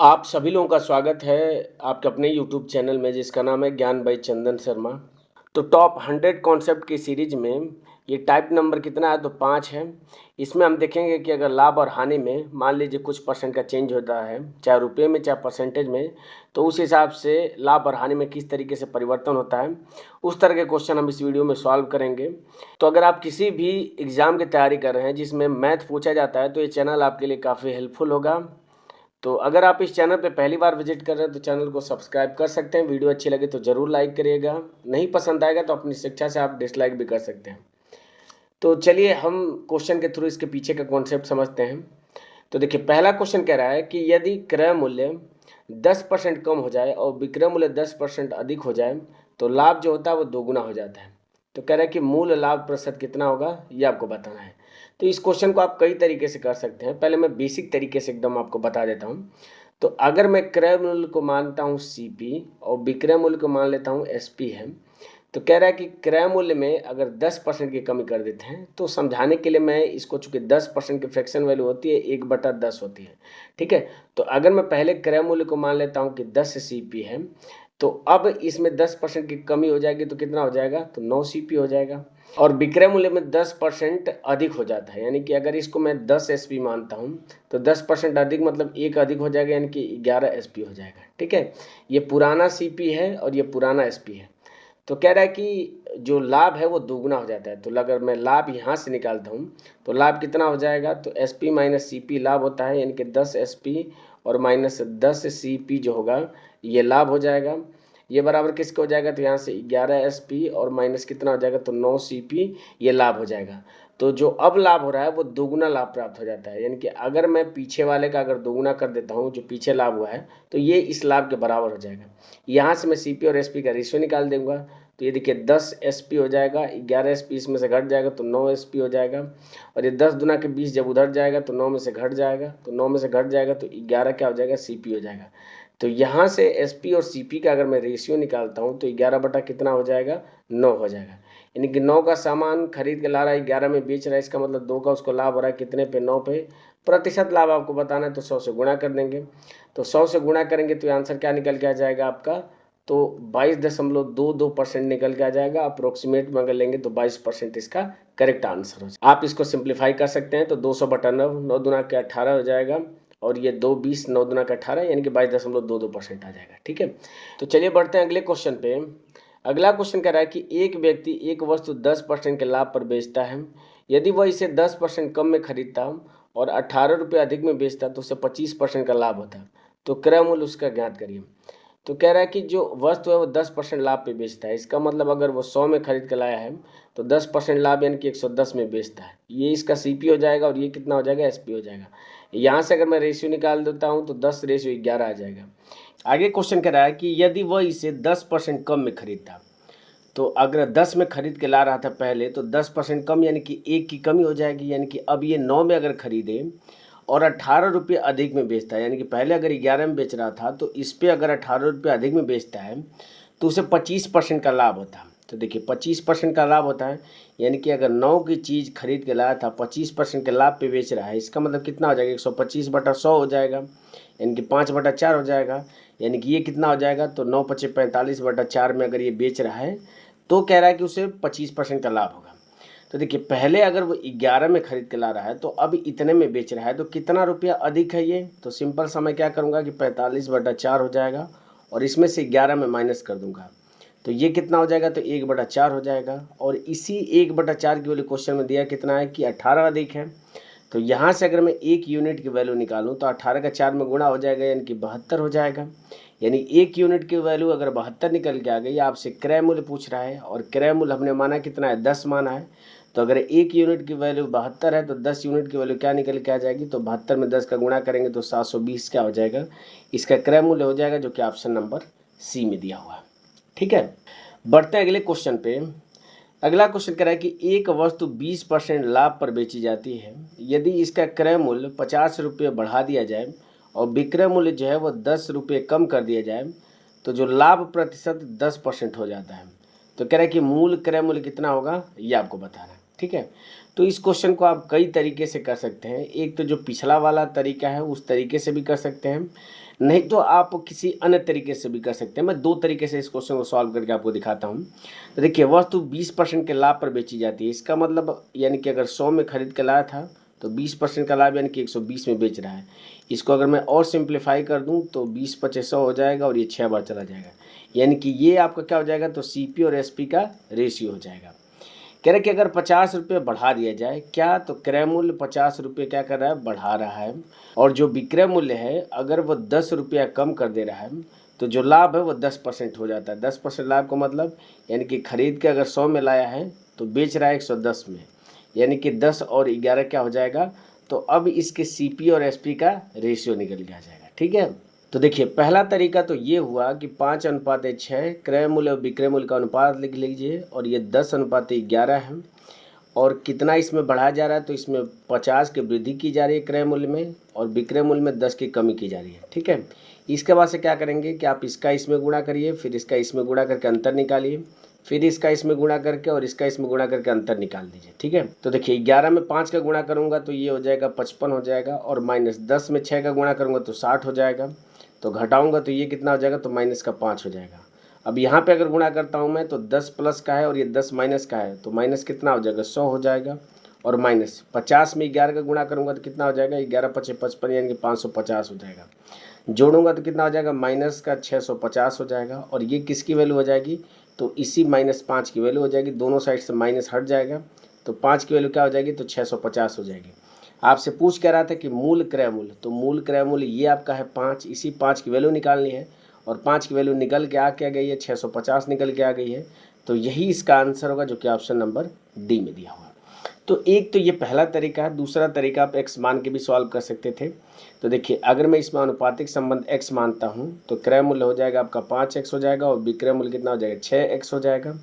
आप सभी लोगों का स्वागत है आपके अपने यूट्यूब चैनल में जिसका नाम है ज्ञान बाई चंदन शर्मा। तो टॉप 100 कॉन्सेप्ट की सीरीज में ये टाइप नंबर कितना है तो 5 है। इसमें हम देखेंगे कि अगर लाभ और हानि में मान लीजिए कुछ परसेंट का चेंज होता है, चाहे रुपये में चाहे परसेंटेज में, तो उस हिसाब से लाभ और हानि में किस तरीके से परिवर्तन होता है, उस तरह के क्वेश्चन हम इस वीडियो में सॉल्व करेंगे। तो अगर आप किसी भी एग्ज़ाम की तैयारी कर रहे हैं जिसमें मैथ पूछा जाता है तो ये चैनल आपके लिए काफ़ी हेल्पफुल होगा। तो अगर आप इस चैनल पे पहली बार विजिट कर रहे हैं तो चैनल को सब्सक्राइब कर सकते हैं। वीडियो अच्छी लगे तो ज़रूर लाइक करिएगा, नहीं पसंद आएगा तो अपनी शिक्षा से आप डिसलाइक भी कर सकते हैं। तो चलिए हम क्वेश्चन के थ्रू इसके पीछे का कॉन्सेप्ट समझते हैं। तो देखिए, पहला क्वेश्चन कह रहा है कि यदि क्रय मूल्य 10% कम हो जाए और विक्रय मूल्य 10% अधिक हो जाए तो लाभ जो होता है वो दोगुना हो जाता है। तो कह रहा है कि मूल लाभ प्रतिशत कितना होगा ये आपको बताना है। तो इस क्वेश्चन को आप कई तरीके से कर सकते हैं। पहले मैं बेसिक तरीके से एकदम आपको बता देता हूँ। तो अगर मैं क्रय मूल्य को मानता हूँ सीपी और विक्रय मूल्य को मान लेता हूँ एसपी है, तो कह रहा है कि क्रय मूल्य में अगर 10% की कमी कर देते हैं तो समझाने के लिए मैं इसको, चूंकि 10% की फ्रैक्शन वैल्यू होती है 1/10 होती है, ठीक है। तो अगर मैं पहले क्रय मूल्य को मान लेता हूँ कि 10 सीपी है, तो अब इसमें 10% की कमी हो जाएगी तो कितना हो जाएगा, तो 9 सीपी हो जाएगा। और विक्रय मूल्य में 10% अधिक हो जाता है, यानी कि अगर इसको मैं 10 एसपी मानता हूँ तो 10% अधिक मतलब एक अधिक हो जाएगा, यानी कि 11 एसपी हो जाएगा, ठीक है। ये पुराना सीपी है और ये पुराना एसपी है। तो कह रहा है कि जो लाभ है वो दोगुना हो जाता है। तो अगर मैं लाभ यहाँ से निकालता हूँ तो लाभ कितना हो जाएगा, तो S P minus C P लाभ होता है, यानी कि 10 एस पी और माइनस 10 सी पी जो होगा ये लाभ हो जाएगा। ये बराबर किसके हो जाएगा, तो यहाँ से 11 एस पी और माइनस कितना हो जाएगा, तो 9 सी पी, ये लाभ हो जाएगा। तो जो अब लाभ हो रहा है वो दोगुना लाभ प्राप्त हो जाता है, यानी कि अगर मैं पीछे वाले का अगर दोगुना कर देता हूँ, जो पीछे लाभ हुआ है, तो ये इस लाभ के बराबर हो जाएगा। यहाँ से मैं सी पी और एस पी का रेशियो निकाल दूंगा। तो ये देखिए 10 एस पी हो जाएगा, 11 एस पी इसमें से घट जाएगा तो 9 एस पी हो जाएगा। और ये 10 दुना के 20 जब उधर जाएगा तो 9 में से घट जाएगा, तो 9 में से घट जाएगा तो 11 क्या हो जाएगा, सी पी हो जाएगा। तो यहाँ से एस पी और सी पी का अगर मैं रेशियो निकालता हूँ तो 11 बटा कितना हो जाएगा, 9 हो जाएगा। यानी कि 9 का सामान खरीद के ला रहा है, 11 में बेच रहा है, इसका मतलब 2 का उसको लाभ हो रहा है कितने पे, 9 पे। प्रतिशत लाभ आपको बताना है तो 100 से गुणा कर देंगे। तो 100 से गुणा करेंगे तो आंसर क्या निकल के आ जाएगा आपका, तो 22.22% निकल के आ जाएगा। अप्रोक्सीमेट में अगर लेंगे तो 22% इसका करेक्ट आंसर हो जाएगा। आप इसको सिंप्लीफाई कर सकते हैं तो 200/9, 9 दुना के 18 हो जाएगा, और ये 2 20, 9 दुना का 18, यानी कि 22.22% आ जाएगा, ठीक है। तो चलिए बढ़ते हैं अगले क्वेश्चन पे। अगला क्वेश्चन कह रहा है कि एक व्यक्ति एक वस्तु 10% के लाभ पर बेचता है। यदि वह इसे 10% कम में खरीदता और 18 रुपये अधिक में बेचता तो उसे 25% का लाभ होता। तो क्रय मूल्य उसका ज्ञात करिए। तो कह रहा है कि जो वस्तु है वो 10% लाभ पे बेचता है, इसका मतलब अगर वो 100 में खरीद के लाया है तो 10% लाभ यानी कि 110 में बेचता है। ये इसका सीपी हो जाएगा और ये कितना हो जाएगा, एसपी हो जाएगा। यहाँ से अगर मैं रेशियो निकाल देता हूँ तो 10:11 आ जाएगा। आगे क्वेश्चन कह रहा है कि यदि वह इसे 10% कम में खरीदता, तो अगर 10 में खरीद के ला रहा था पहले तो 10% कम यानी कि एक की कमी हो जाएगी, यानी कि अब ये 9 में अगर खरीदे और 18 रुपये अधिक में बेचता है, यानी कि पहले अगर 11 में बेच रहा था तो इस पर अगर 18 रुपये अधिक में बेचता है तो उसे 25% का लाभ होता है। तो देखिए 25% का लाभ होता है, यानी कि अगर 9 की चीज़ खरीद के लाया था 25% के लाभ पे बेच रहा है, इसका मतलब कितना हो जाएगा, 125/100 हो जाएगा, यानी कि 5/4 हो जाएगा। यानी कि ये कितना हो जाएगा, तो 9×5 = 45/4 में अगर ये बेच रहा है तो कह रहा है कि उसे 25% का लाभ होगा। तो देखिए पहले अगर वो 11 में खरीद के ला रहा है तो अब इतने में बेच रहा है, तो कितना रुपया अधिक है ये, तो सिंपल सा मैं क्या करूँगा कि 45/4 हो जाएगा और इसमें से 11 में माइनस कर दूंगा, तो ये कितना हो जाएगा, तो 1/4 हो जाएगा। और इसी 1/4 की वाले क्वेश्चन में दिया कितना है कि 18 अधिक है। तो यहाँ से अगर मैं 1 यूनिट की वैल्यू निकालूँ तो 18 का 4 में गुणा हो जाएगा, यानी कि 72 हो जाएगा। यानी 1 यूनिट की वैल्यू अगर 72 निकल के आ गई, आपसे क्रय मूल्य पूछ रहा है और क्रय मूल्य हमने माना कितना है, 10 माना है। तो अगर 1 यूनिट की वैल्यू 72 है तो 10 यूनिट की वैल्यू क्या निकल के आ जाएगी, तो 72 में 10 का गुणा करेंगे तो 720 क्या हो जाएगा, इसका क्रय मूल्य हो जाएगा, जो कि ऑप्शन नंबर सी में दिया हुआ है, ठीक है। बढ़ते हैं अगले क्वेश्चन पे। अगला क्वेश्चन कह रहा है कि एक वस्तु 20% लाभ पर बेची जाती है। यदि इसका क्रय मूल्य 50 रुपये बढ़ा दिया जाए और विक्रय मूल्य जो है वो 10 रुपये कम कर दिया जाए तो जो लाभ प्रतिशत 10% हो जाता है। तो कह रहा है कि मूल क्रय मूल्य कितना होगा ये आपको बताना है, ठीक है। तो इस क्वेश्चन को आप कई तरीके से कर सकते हैं। एक तो जो पिछला वाला तरीका है उस तरीके से भी कर सकते हैं, नहीं तो आप किसी अन्य तरीके से भी कर सकते हैं। मैं दो तरीके से इस क्वेश्चन को सॉल्व करके आपको दिखाता हूँ। तो देखिए, वस्तु 20% के लाभ पर बेची जाती है। इसका मतलब यानी कि अगर 100 में खरीद के लाया था तो 20% का लाभ यानी कि 120 में बेच रहा है। इसको अगर मैं और सिंप्लीफाई कर दूं तो 20 पचे 100 हो जाएगा और ये 6 बार चला जाएगा, यानी कि ये आपका क्या हो जाएगा, तो सीपी और एसपी का रेशियो हो जाएगा। कह रहे कि अगर 50 रुपये बढ़ा दिया जाए क्या, तो क्रय मूल्य 50 रुपये क्या कर रहा है, बढ़ा रहा है, और जो विक्रय मूल्य है अगर वो 10 रुपया कम कर दे रहा है तो जो लाभ है वो 10% हो जाता है। 10% लाभ का मतलब यानी कि खरीद के अगर 100 में लाया है तो बेच रहा है 110 में, यानी कि 10 और 11 क्या हो जाएगा। तो अब इसके सीपी और एसपी का रेशियो निकल के आ जाएगा। ठीक है, तो देखिए पहला तरीका तो ये हुआ कि 5:6 क्रय मूल्य और विक्रय मूल्य का अनुपात लिख लीजिए, और ये 10:11 है, और कितना इसमें बढ़ाया जा रहा है, तो इसमें 50 की वृद्धि की जा रही है क्रय मूल्य में, और विक्रय मूल्य में 10 की कमी की जा रही है। ठीक है, इसके बाद से क्या करेंगे कि आप इसका इसमें गुणा करिए, फिर इसका इसमें गुणा करके अंतर निकालिए, फिर इसका इसमें गुणा करके और इसका इसमें गुणा करके अंतर निकाल दीजिए। ठीक है, तो देखिए 11 में 5 का गुणा करूंगा तो ये हो जाएगा 55 हो जाएगा, और माइनस 10 में 6 का गुणा करूंगा तो 60 हो जाएगा, तो घटाऊंगा तो ये कितना हो जाएगा, तो माइनस का 5 हो जाएगा। अब यहाँ पे अगर गुणा करता हूँ मैं तो 10 प्लस का है और ये 10 माइनस का है, तो माइनस कितना हो जाएगा, 100 हो जाएगा, और माइनस 50 में 11 का गुणा करूंगा तो कितना हो जाएगा, 11 पचे 55 यानी कि 550 हो जाएगा। जोड़ूंगा तो कितना हो जाएगा, माइनस का 650 हो जाएगा, और ये किसकी वैल्यू हो जाएगी, तो इसी -5 की वैल्यू हो जाएगी। दोनों साइड से माइनस हट जाएगा तो 5 की वैल्यू क्या हो जाएगी, तो 650 हो जाएगी। आपसे पूछ कह रहा था कि मूल क्रय मूल्य, तो मूल क्रय मूल्य ये आपका है 5, इसी 5 की वैल्यू निकालनी है, और 5 की वैल्यू निकल के आ क्या गई है, 650 निकल के आ गई है। तो यही इसका आंसर होगा जो कि ऑप्शन नंबर डी में दिया हुआ है। तो एक तो ये पहला तरीका है। दूसरा तरीका आप एक्स मान के भी सॉल्व कर सकते थे। तो देखिए अगर मैं इसमें अनुपातिक संबंध एक्स मानता हूँ तो क्रय मूल्य हो जाएगा आपका 5x हो जाएगा, और विक्रय मूल्य कितना हो जाएगा, 6x हो जाएगा।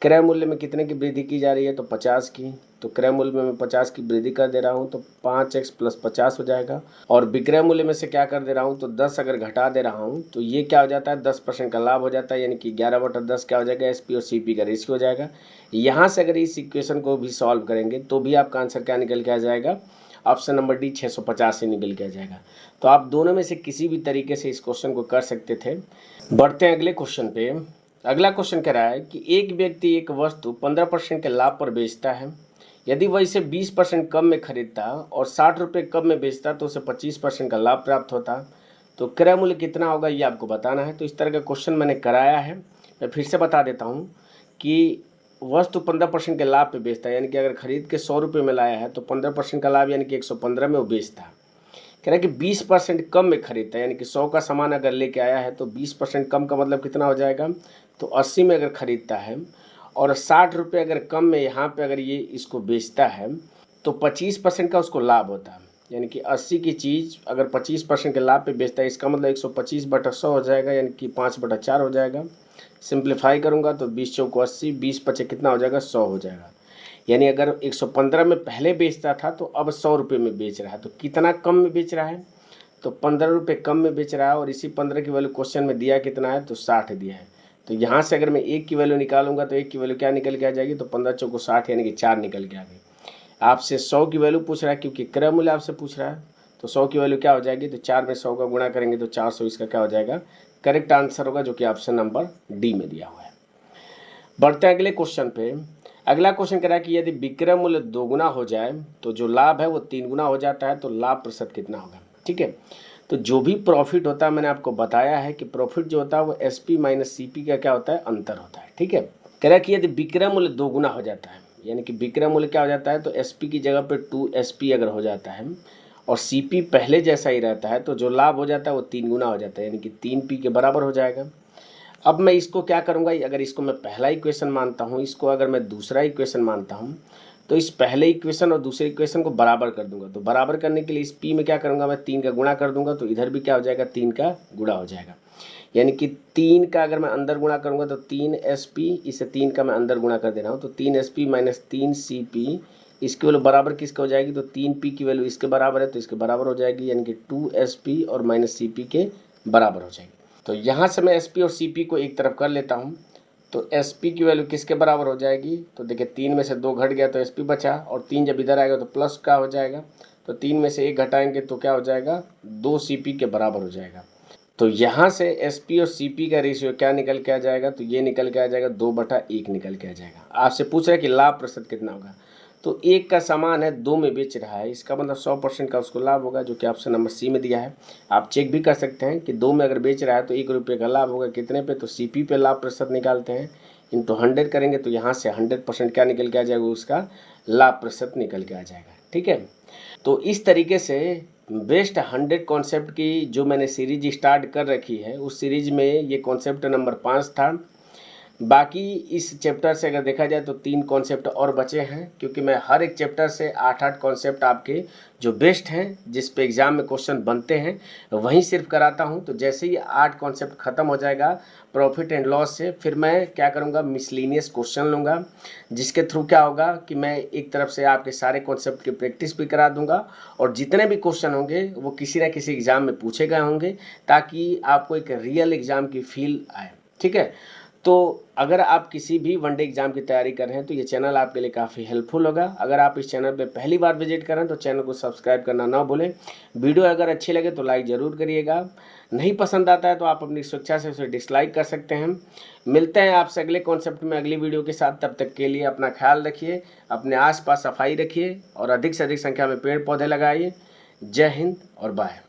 क्रय मूल्य में कितने की वृद्धि की जा रही है, तो 50 की, तो क्रय मूल्य में मैं 50 की वृद्धि कर दे रहा हूँ तो 5x प्लस 50 हो जाएगा, और विक्रय मूल्य में से क्या कर दे रहा हूँ, तो 10 अगर घटा दे रहा हूँ तो ये क्या हो जाता है, 10% का लाभ हो जाता है, यानी कि 11/10 क्या हो जाएगा, एसपी और सीपी का रेशियो हो जाएगा। यहाँ से अगर इस इक्वेशन को भी सॉल्व करेंगे तो भी आपका आंसर क्या निकल के आ जाएगा, ऑप्शन नंबर डी 650 से निकल के आ जाएगा। तो आप दोनों में से किसी भी तरीके से इस क्वेश्चन को कर सकते थे। बढ़ते हैं अगले क्वेश्चन पे। अगला क्वेश्चन कह रहा है कि एक व्यक्ति एक वस्तु 15% के लाभ पर बेचता है। यदि वह इसे 20% कम में खरीदता और 60 रुपये कम में बेचता तो उसे 25% का लाभ प्राप्त होता। तो क्रय मूल्य कितना होगा ये आपको बताना है। तो इस तरह का क्वेश्चन मैंने कराया है, मैं फिर से बता देता हूँ कि वस्तु 15% के लाभ पे बेचता है, यानी कि अगर खरीद के 100 रुपये में लाया है तो 15% का लाभ यानी कि 115 में वो बेचता है। कह रहा है कि 20% कम में खरीदता है, यानी कि 100 का सामान अगर लेके आया है तो 20% कम का मतलब कितना हो जाएगा, तो 80 में अगर खरीदता है, और 60 रुपये अगर कम में यहाँ पे अगर ये इसको बेचता है तो 25% का उसको लाभ होता है। यानी कि 80 की चीज़ अगर 25% के लाभ पे बेचता है, इसका मतलब 125/100 हो जाएगा, यानी कि 5/4 हो जाएगा। सिंप्लीफाई करूँगा तो 20 चौको 80, 20 पचे कितना हो जाएगा, 100 हो जाएगा। यानी अगर 115 में पहले बेचता था तो अब 100 रुपये में बेच रहा है, तो कितना कम में बेच रहा है, तो 15 रुपये कम में बेच रहा है, और इसी 15 की वैल्यू क्वेश्चन में दिया कितना है, तो 60 दिया है। तो यहाँ से अगर मैं एक की वैल्यू निकालूंगा तो एक की वैल्यू क्या निकल के आ जाएगी, तो 15 चौको 60 यानी कि 4 निकल के आ गई। आपसे 100 की वैल्यू पूछ रहा है क्योंकि क्रय मूल्य आपसे पूछ रहा है, तो 100 की वैल्यू क्या हो जाएगी, तो 4 में 100 का गुणा करेंगे तो 400, इसका क्या हो जाएगा, करेक्ट आंसर होगा जो कि ऑप्शन नंबर डी में दिया हुआ है। बढ़ते हैं अगले क्वेश्चन पे। अगला क्वेश्चन कह रहा है कि यदि विक्रय मूल्य 2 गुना हो जाए तो जो लाभ है वो 3 गुना हो जाता है, तो लाभ प्रतिशत कितना होगा। ठीक है, तो जो भी प्रॉफिट होता है मैंने आपको बताया है कि प्रॉफिट जो होता है वो एसपी माइनस सीपी का क्या होता है, अंतर होता है। ठीक है, कह रहा है कि यदि विक्रय मूल्य 2 गुना हो जाता है, यानी कि विक्रय मूल्य क्या हो जाता है, तो एसपी की जगह पे 2SP अगर हो जाता है और सीपी पहले जैसा ही रहता है, तो जो लाभ हो जाता है वो 3 गुना हो जाता है, यानी कि 3P के बराबर हो जाएगा। अब मैं इसको क्या करूँगा, अगर इसको मैं पहला इक्वेशन मानता हूँ, इसको अगर मैं दूसरा इक्वेशन मानता हूँ, तो इस पहले इक्वेशन और दूसरे इक्वेशन को बराबर कर दूंगा। तो बराबर करने के लिए इस p में क्या करूँगा, मैं 3 का गुणा कर दूंगा, तो इधर भी क्या हो जाएगा, 3 का गुणा हो जाएगा। यानी कि 3 का अगर मैं अंदर गुणा करूँगा तो 3SP, इसे 3 का मैं अंदर गुणा कर दे रहा हूँ, तो 3SP माइनस 3CP, इसकी वैल्यू बराबर किसके हो जाएगी, तो 3P की वैल्यू इसके बराबर है तो इसके बराबर हो जाएगी, यानी कि 2SP और माइनस CP के बराबर हो जाएगी। तो यहाँ से मैं SP और CP को एक तरफ कर लेता हूँ, तो एस पी की वैल्यू किसके बराबर हो जाएगी, तो देखिए 3 में से 2 घट गया तो एस पी बचा, और 3 जब इधर आएगा तो प्लस का हो जाएगा, तो 3 में से 1 घटाएंगे तो क्या हो जाएगा, 2 सी पी के बराबर हो जाएगा। तो यहाँ से एस पी और सी पी का रेशियो क्या निकल के आ जाएगा, तो ये निकल के आ जाएगा 2/1 निकल के आ जाएगा। आपसे पूछ रहा है कि लाभ प्रतिशत कितना होगा, तो 1 का सामान है 2 में बेच रहा है, इसका मतलब 100% का उसको लाभ होगा, जो कि ऑप्शन नंबर सी में दिया है। आप चेक भी कर सकते हैं कि 2 में अगर बेच रहा है तो 1 रुपये का लाभ होगा कितने पे, तो सी पी पे लाभ प्रतिशत निकालते हैं, इंटू 100 करेंगे तो यहाँ से 100% क्या निकल के आ जाएगा, उसका लाभ प्रतिशत निकल के आ जाएगा। ठीक है, तो इस तरीके से बेस्ट 100 कॉन्सेप्ट की जो मैंने सीरीज स्टार्ट कर रखी है, उस सीरीज में ये कॉन्सेप्ट नंबर 5 था। बाकी इस चैप्टर से अगर देखा जाए तो 3 कॉन्सेप्ट और बचे हैं, क्योंकि मैं हर एक चैप्टर से 8-8 कॉन्सेप्ट आपके जो बेस्ट हैं, जिस पे एग्ज़ाम में क्वेश्चन बनते हैं, वहीं सिर्फ कराता हूं। तो जैसे ही 8 कॉन्सेप्ट ख़त्म हो जाएगा प्रॉफिट एंड लॉस से, फिर मैं क्या करूंगा, मिसलिनियस क्वेश्चन लूँगा, जिसके थ्रू क्या होगा कि मैं एक तरफ से आपके सारे कॉन्सेप्ट की प्रैक्टिस भी करा दूंगा, और जितने भी क्वेश्चन होंगे वो किसी न किसी एग्ज़ाम में पूछे गए होंगे, ताकि आपको एक रियल एग्ज़ाम की फील आए। ठीक है, तो अगर आप किसी भी वनडे एग्जाम की तैयारी कर रहे हैं तो ये चैनल आपके लिए काफ़ी हेल्पफुल होगा। अगर आप इस चैनल पे पहली बार विजिट करें तो चैनल को सब्सक्राइब करना ना भूलें। वीडियो अगर अच्छी लगे तो लाइक ज़रूर करिएगा, नहीं पसंद आता है तो आप अपनी स्वेच्छा से उसे डिसलाइक कर सकते हैं। मिलते हैं आपसे अगले कॉन्सेप्ट में अगली वीडियो के साथ। तब तक के लिए अपना ख्याल रखिए, अपने आसपास सफाई रखिए और अधिक से अधिक संख्या में पेड़ पौधे लगाइए। जय हिंद और बाय।